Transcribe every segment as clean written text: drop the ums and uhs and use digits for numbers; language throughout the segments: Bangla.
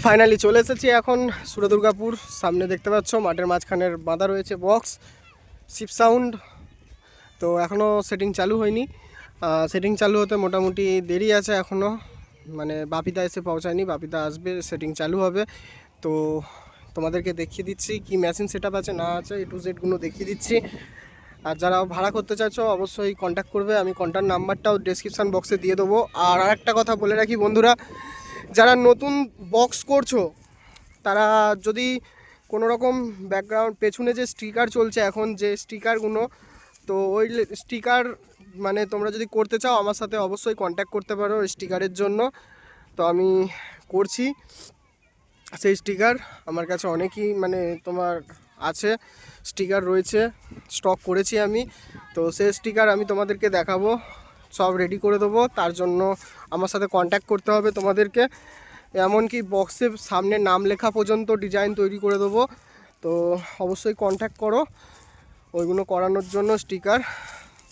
ফাইনালি চলে এসেছি এখন সুরদুর্গাপুর। সামনে দেখতে পাচ্ছ মাঠের মাঝখানের বাঁধা রয়েছে বক্স শিপ সাউন্ড। তো এখনও সেটিং চালু হয়নি, সেটিং চালু হতে মোটামুটি দেরি আছে এখনও, মানে বাপিদা এসে পৌঁছায়নি, বাপিদা আসবে সেটিং চালু হবে। তো তোমাদেরকে দেখিয়ে দিচ্ছি কি মেশিন সেট আছে না আছে, A to Z গুলো দেখিয়ে দিচ্ছি। আর যারা ভাড়া করতে চাইছো অবশ্যই কন্ট্যাক্ট করবে, আমি কন্ট্যাক্ট নাম্বারটাও ডেসক্রিপশান বক্সে দিয়ে দেবো। আর আরেকটা কথা বলে রাখি বন্ধুরা, যারা নতুন বক্স করছো তারা যদি কোনো রকম ব্যাকগ্রাউন্ড পেছনে যে স্টিকার চলছে এখন যে স্টিকারগুলো, তো ওই স্টিকার মানে তোমরা যদি করতে চাও আমার সাথে অবশ্যই কন্ট্যাক্ট করতে পারো স্টিকারের জন্য। তো আমি করছি সেই স্টিকার, আমার কাছে অনেকই মানে তোমার আছে স্টিকার রয়েছে, স্টক করেছি আমি। তো সেই স্টিকার আমি তোমাদেরকে দেখাবো, সব রেডি করে দেবো। তার জন্য আমার সাথে কন্ট্যাক্ট করতে হবে তোমাদেরকে, এমনকি বক্সের সামনে নাম লেখা পর্যন্ত ডিজাইন তৈরি করে দেবো। তো অবশ্যই কন্ট্যাক্ট করো ওইগুলো করানোর জন্য। স্টিকার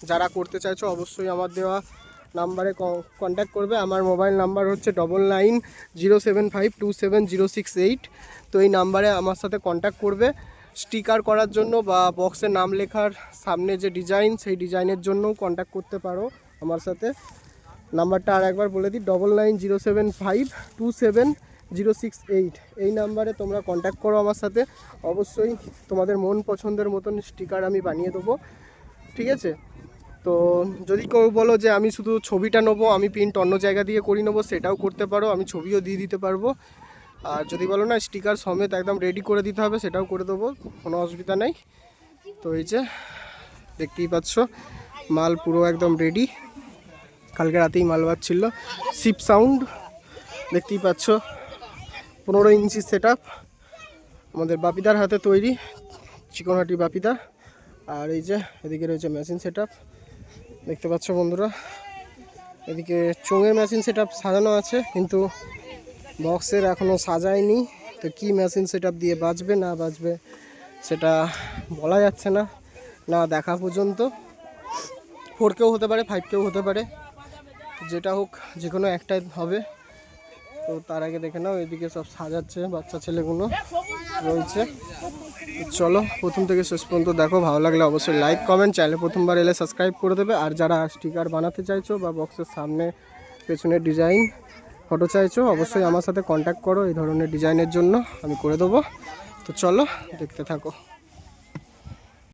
যারা করতে চাইছো অবশ্যই আমার দেওয়া নাম্বারে কন্ট্যাক্ট করবে। আমার মোবাইল নাম্বার হচ্ছে 9907527068। তো এই নাম্বারে আমার সাথে কন্ট্যাক্ট করবে স্টিকার করার জন্য বা বক্সে নাম লেখার সামনে যে ডিজাইন সেই ডিজাইনের জন্যও কন্ট্যাক্ট করতে পারো আমার সাথে। নাম্বারটা আর একবার বলে দিই, 9907527068। এই নাম্বারে তোমরা কন্ট্যাক্ট করো আমার সাথে, অবশ্যই তোমাদের মন পছন্দের মতন স্টিকার আমি বানিয়ে দেবো, ঠিক আছে? তো যদি কেউ বলো যে আমি শুধু ছবিটা নেবো, আমি প্রিন্ট অন্য জায়গা দিয়ে করে নেবো, সেটাও করতে পারো, আমি ছবিও দিয়ে দিতে পারবো। আর যদি বলো না স্টিকার সমেত একদম রেডি করে দিতে হবে, সেটাও করে দেবো, কোনো অসুবিধা নেই। তো এই যে দেখতেই পাচ্ছ মাল পুরো একদম রেডি, কালকে রাতেই মাল বাজছিল। শিপ সাউন্ড দেখতেই পাচ্ছ 15 ইঞ্চি সেট আপ, আমাদের বাপিদার হাতে তৈরি, চিকনহাটি বাপিদা। আর এই যে এদিকে রয়েছে মেশিন সেট আপ দেখতে পাচ্ছ বন্ধুরা, এদিকে চোঙের মেশিন সেট আপ সাজানো আছে, কিন্তু বক্সের এখনও সাজায়নি। তো কি মেশিন সেট আপ দিয়ে বাজবে না বাজবে সেটা বলা যাচ্ছে না, না দেখা পর্যন্ত। 4Kও হতে পারে, 5Kও হতে পারে, যেটা হোক যে কোনো একটাই হবে। তো তার আগে দেখে নাও এদিকে সব সাজাচ্ছে, বাচ্চা ছেলেগুলো রয়েছে। চলো প্রথম থেকে শেষ পর্যন্ত দেখো, ভালো লাগলে অবশ্যই লাইক কমেন্ট, চ্যানেলে প্রথমবার এলে সাবস্ক্রাইব করে দেবে। আর যারা স্টিকার বানাতে চাইছো বা বক্সের সামনে পেছনের ডিজাইন ফটো চাইছো অবশ্যই আমার সাথে কন্ট্যাক্ট করো, এই ধরনের ডিজাইনের জন্য আমি করে দেবো। তো চলো দেখতে থাকো।